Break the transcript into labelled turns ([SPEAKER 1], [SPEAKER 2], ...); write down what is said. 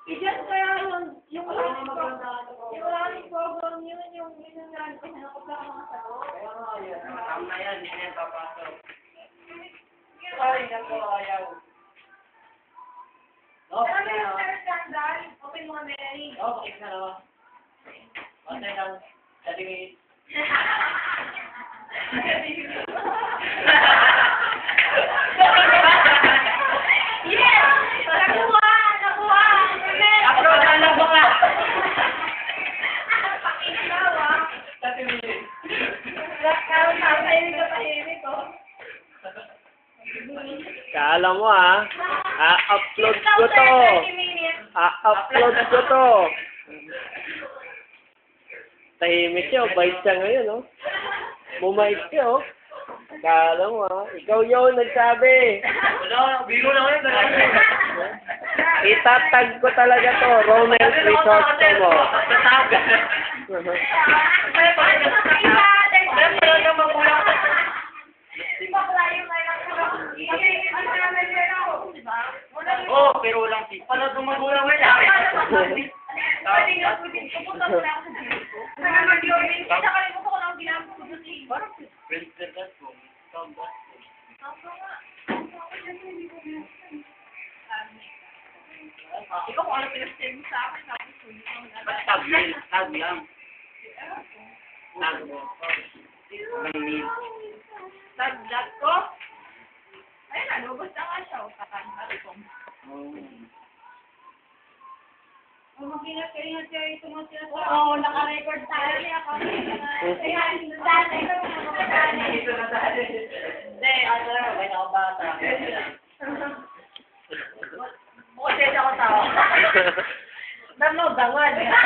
[SPEAKER 1] Diyan kaya yung maraming program yun, yung minungan ko na ako sa mga sagot.
[SPEAKER 2] Tama yan, hindi na papasok. Sorry na po, ayaw.
[SPEAKER 1] Ano yung third scandal? Open mo nga, Mary.
[SPEAKER 2] Okay na naman. Patay lang. 30 minutes.
[SPEAKER 1] Yes! Nakuha! Nakuha!
[SPEAKER 2] Upload na lang ba ka?
[SPEAKER 1] Pakinaw, ah.
[SPEAKER 2] 30 minutes.
[SPEAKER 1] Kaya tahimik ka tahimik, oh.
[SPEAKER 3] Kala mo upload ko to.
[SPEAKER 1] 30 minutes.
[SPEAKER 3] Upload ko to. Tahimik siya, bait siya ngayon, oh. Bumait siya, oh. Kala mo, ikaw yun nagsabi.
[SPEAKER 2] Wala, biro na ngayon.
[SPEAKER 3] Itatag ko talaga to, Romel's Resort mo.
[SPEAKER 2] Tatag. Oh, pero walang si. Pala gumagulang mo yan.
[SPEAKER 1] Pwede nga po din. Pupunta mo na ako sa dito. Kaya mag-yawin. Isa ka rin mo ko lang ginamit ko doon.
[SPEAKER 2] Parang printed that po.
[SPEAKER 1] Ikaw kung ano pinag-send mo sa akin.
[SPEAKER 2] Ba't tag lang? Tag mo.
[SPEAKER 1] Tag-lat ko? Ayun na, lubos na nga siya. Kakanta ko. Mag-ingat kayo ito mga sinasabi. Oo, naka-record tayo niya. Kaya, dati ko
[SPEAKER 2] Dito na tayo. Hindi, ano lang, may nakabata.
[SPEAKER 1] Bukod siya ako tao. Damo, dangan.